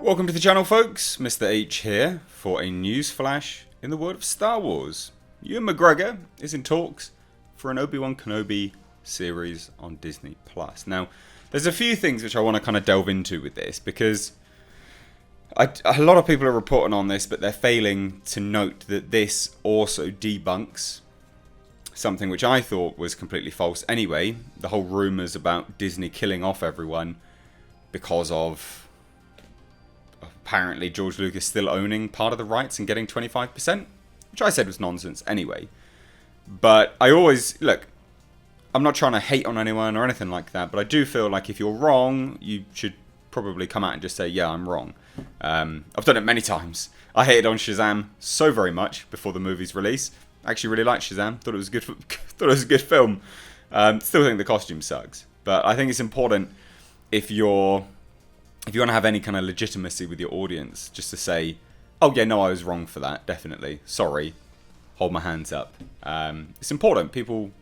Welcome to the channel, folks. Mr. H here for a news flash in the world of Star Wars. Ewan McGregor is in talks for an Obi-Wan Kenobi series on Disney+. Now, there's a few things which I want to kind of delve into with this, because a lot of people are reporting on this, but they're failing to note that this also debunks something which I thought was completely false anyway. The whole rumours about Disney killing off everyone because of apparently George Lucas still owning part of the rights and getting 25%, which I said was nonsense anyway. But I always, look, I'm not trying to hate on anyone or anything like that, but I do feel like if you're wrong, you should probably come out and just say, yeah, I'm wrong. I've done it many times. I hated on Shazam so very much before the movie's release. I actually really liked Shazam. Thought it was a good film. Still think the costume sucks. But I think it's important if you want to have any kind of legitimacy with your audience, just to say, oh yeah, no, I was wrong for that, definitely. Sorry. Hold my hands up. It's important. People,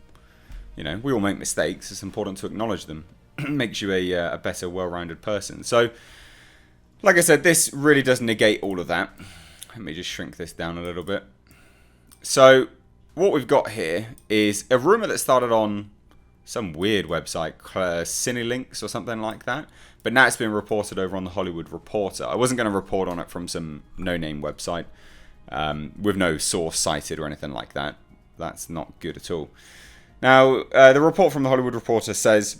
we all make mistakes. It's important to acknowledge them. Makes you a better, well-rounded person. So, like I said, this really does negate all of that. Let me just shrink this down a little bit. So, what we've got here is a rumor that started on some weird website, Cinelinks or something like that. But now it's been reported over on the Hollywood Reporter. I wasn't going to report on it from some no-name website with no source cited or anything like that. That's not good at all. Now, the report from the Hollywood Reporter says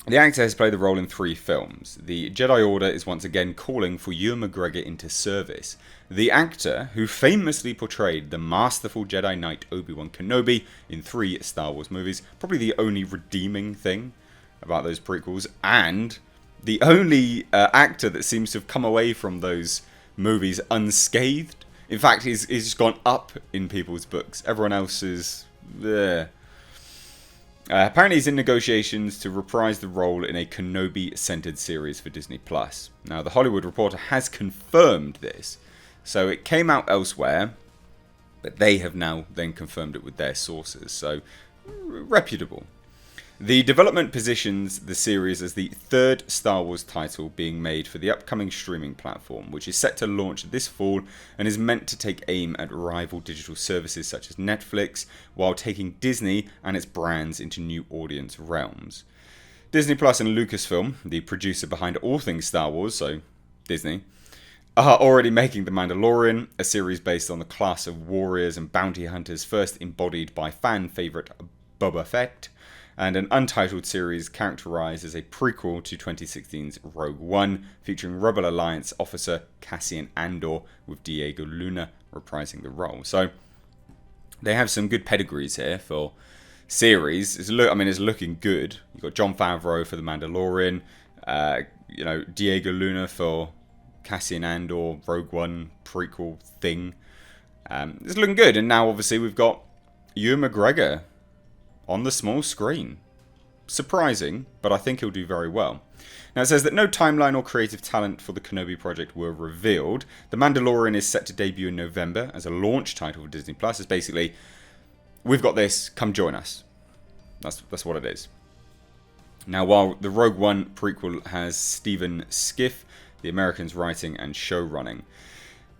the actor has played the role in 3 films. The Jedi Order is once again calling for Ewan McGregor into service. The actor, who famously portrayed the masterful Jedi Knight Obi-Wan Kenobi in 3 Star Wars movies, probably the only redeeming thing about those prequels, and the only actor that seems to have come away from those movies unscathed. In fact, he's just gone up in people's books. Everyone else is there. Apparently he's in negotiations to reprise the role in a Kenobi-centered series for Disney+. Now, the Hollywood Reporter has confirmed this. So it came out elsewhere, but they have now then confirmed it with their sources. So, reputable. The development positions the series as the 3rd Star Wars title being made for the upcoming streaming platform, which is set to launch this fall and is meant to take aim at rival digital services such as Netflix, while taking Disney and its brands into new audience realms. Disney Plus and Lucasfilm, the producer behind all things Star Wars, so Disney, are already making The Mandalorian, a series based on the class of warriors and bounty hunters first embodied by fan favourite Boba Fett, and an untitled series characterised as a prequel to 2016's Rogue One, featuring Rebel Alliance officer Cassian Andor, with Diego Luna reprising the role. So, they have some good pedigrees here for series. It's looking good. You've got Jon Favreau for The Mandalorian, Diego Luna for Cassian Andor, Rogue One prequel thing. It's looking good, and now obviously we've got Ewan McGregor on the small screen. Surprising, but I think he'll do very well. Now it says that no timeline or creative talent for the Kenobi project were revealed. The Mandalorian is set to debut in November as a launch title for Disney+. It's basically, we've got this, come join us. That's what it is. Now, while the Rogue One prequel has Stephen Skiff, the Americans writing and show running.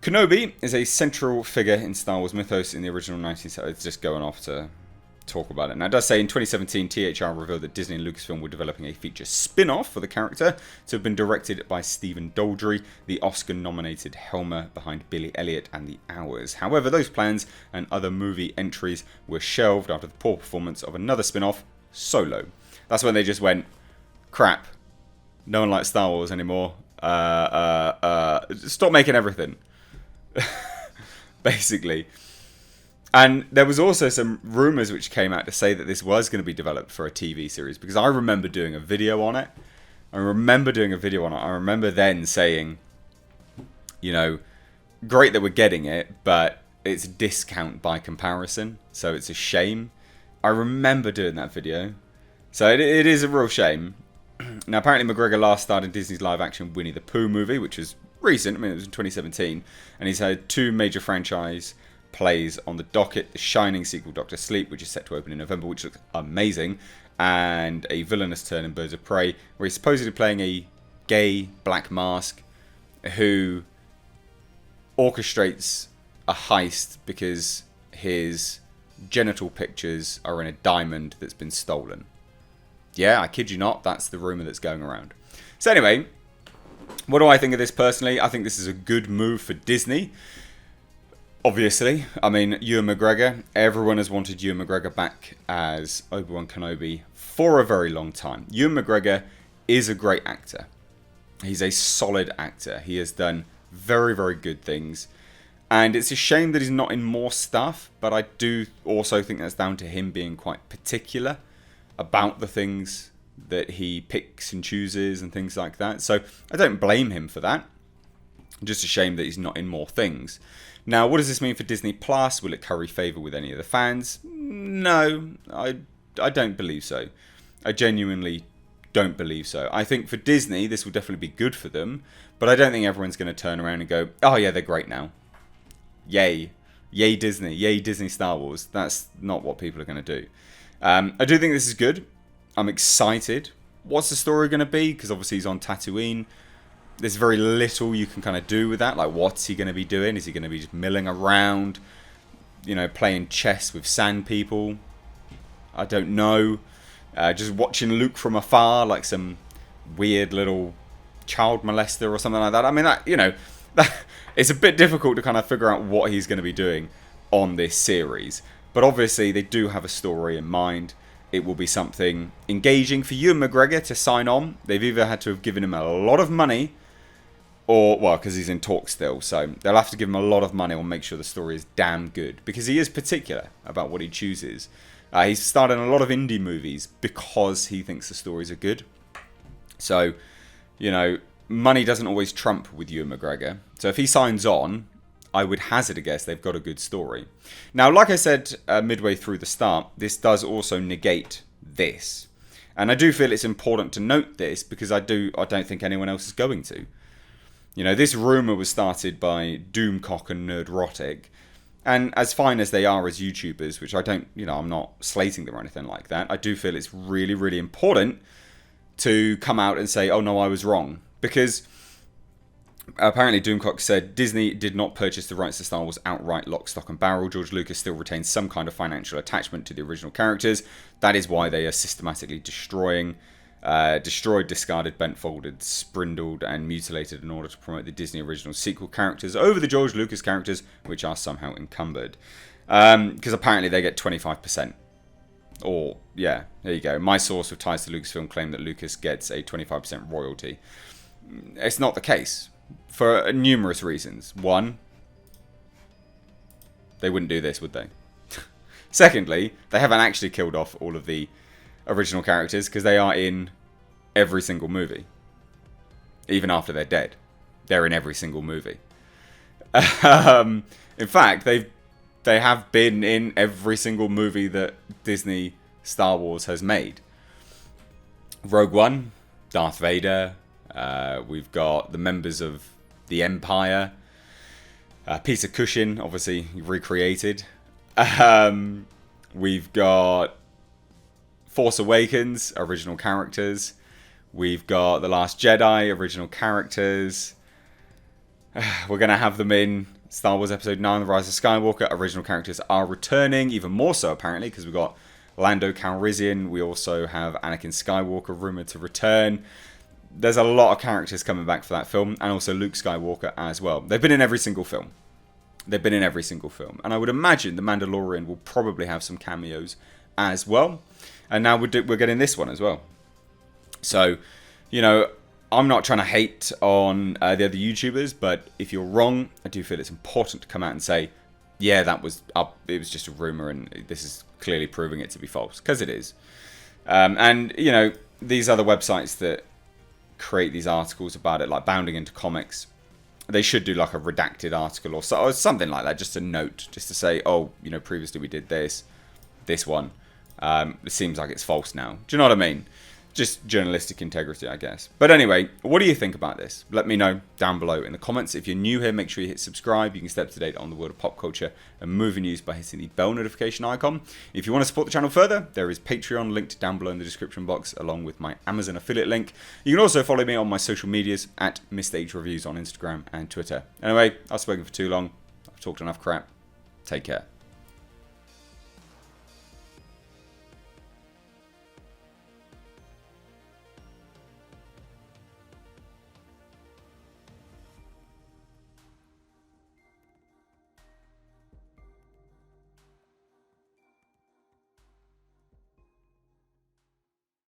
Kenobi is a central figure in Star Wars mythos in the original 1970s. It's just going off to talk about it. Now, it does say in 2017, THR revealed that Disney and Lucasfilm were developing a feature spin-off for the character to have been directed by Stephen Daldry, the Oscar-nominated helmer behind Billy Elliot and The Hours. However, those plans and other movie entries were shelved after the poor performance of another spin-off, Solo. That's when they just went, crap, no one likes Star Wars anymore. Stop making everything. Basically. And there was also some rumours which came out to say that this was going to be developed for a TV series, because I remember doing a video on it. I remember then saying, great that we're getting it, but it's a discount by comparison, so it's a shame. I remember doing that video. So it is a real shame. Now, apparently McGregor last starred in Disney's live-action Winnie the Pooh movie, which was recent. It was in 2017. And he's had 2 major franchise plays on the docket. The Shining sequel, Doctor Sleep, which is set to open in November, which looks amazing. And a villainous turn in Birds of Prey, where he's supposedly playing a gay Black Mask who orchestrates a heist because his genital pictures are in a diamond that's been stolen. Yeah, I kid you not, that's the rumour that's going around. So anyway, what do I think of this personally? I think this is a good move for Disney. Obviously, I mean, Ewan McGregor, everyone has wanted Ewan McGregor back as Obi-Wan Kenobi for a very long time. Ewan McGregor is a great actor. He's a solid actor. He has done very, very good things. And it's a shame that he's not in more stuff, but I do also think that's down to him being quite particular about the things that he picks and chooses and things like that. So I don't blame him for that. Just a shame that he's not in more things. Now, what does this mean for Disney Plus? Will it curry favour with any of the fans? No, I don't believe so. I genuinely don't believe so. I think for Disney, this will definitely be good for them, but I don't think everyone's going to turn around and go, oh yeah, they're great now. Yay. Yay Disney. Yay Disney Star Wars. That's not what people are going to do. I do think this is good. I'm excited. What's the story going to be? Because obviously he's on Tatooine. There's very little you can kind of do with that. Like, what's he going to be doing? Is he going to be just milling around, playing chess with sand people? I don't know. Just watching Luke from afar, like some weird little child molester or something like that. I mean, it's a bit difficult to kind of figure out what he's going to be doing on this series. But obviously, they do have a story in mind. It will be something engaging for Ewan McGregor to sign on. They've either had to have given him a lot of money, or, well, because he's in talks still, so they'll have to give him a lot of money or make sure the story is damn good, because he is particular about what he chooses. He's starred in a lot of indie movies because he thinks the stories are good. So, money doesn't always trump with Ewan McGregor. So if he signs on, I would hazard a guess they've got a good story. Now, like I said midway through the start, this does also negate this. And I do feel it's important to note this because I don't think anyone else is going to. This rumour was started by Doomcock and Nerdrotic. And as fine as they are as YouTubers, which I don't, I'm not slating them or anything like that, I do feel it's really, really important to come out and say, oh no, I was wrong. Because apparently Doomcock said Disney did not purchase the rights to Star Wars outright, lock, stock and barrel. George Lucas still retains some kind of financial attachment to the original characters. That is why they are systematically destroyed, discarded, bent, folded, sprindled, and mutilated in order to promote the Disney original sequel characters over the George Lucas characters, which are somehow encumbered. Because apparently they get 25%. Or, yeah, there you go. My source with ties to Lucasfilm claimed that Lucas gets a 25% royalty. It's not the case. For numerous reasons. One, they wouldn't do this, would they? Secondly, they haven't actually killed off all of the original characters because they are in every single movie. Even after they're dead. They're in every single movie. In fact, they have been in every single movie that Disney Star Wars has made. Rogue One, Darth Vader, we've got the members of the Empire, Peter Cushing, obviously recreated. We've got Force Awakens, original characters. We've got The Last Jedi, original characters. We're going to have them in Star Wars Episode 9, The Rise of Skywalker. Original characters are returning, even more so apparently, because we've got Lando Calrissian. We also have Anakin Skywalker rumoured to return. There's a lot of characters coming back for that film, and also Luke Skywalker as well. They've been in every single film. And I would imagine The Mandalorian will probably have some cameos as well. And now we're getting this one as well. So, I'm not trying to hate on the other YouTubers, but if you're wrong, I do feel it's important to come out and say, yeah, that was up. It was just a rumor, and this is clearly proving it to be false, because it is. And these other websites that create these articles about it, like Bounding Into Comics, they should do like a redacted article or something like that, just a note, just to say, oh, previously we did this one. It seems like it's false now. Do you know what I mean? just journalistic integrity, I guess. But anyway, what do you think about this? Let me know down below in the comments. If you're new here, make sure you hit subscribe. You can stay up to date on the world of pop culture and movie news by hitting the bell notification icon. If you want to support the channel further, there is Patreon linked down below in the description box, along with my Amazon affiliate link. You can also follow me on my social medias at Mr. Reviews on Instagram and Twitter. Anyway, I've spoken for too long. I've talked enough crap. Take care.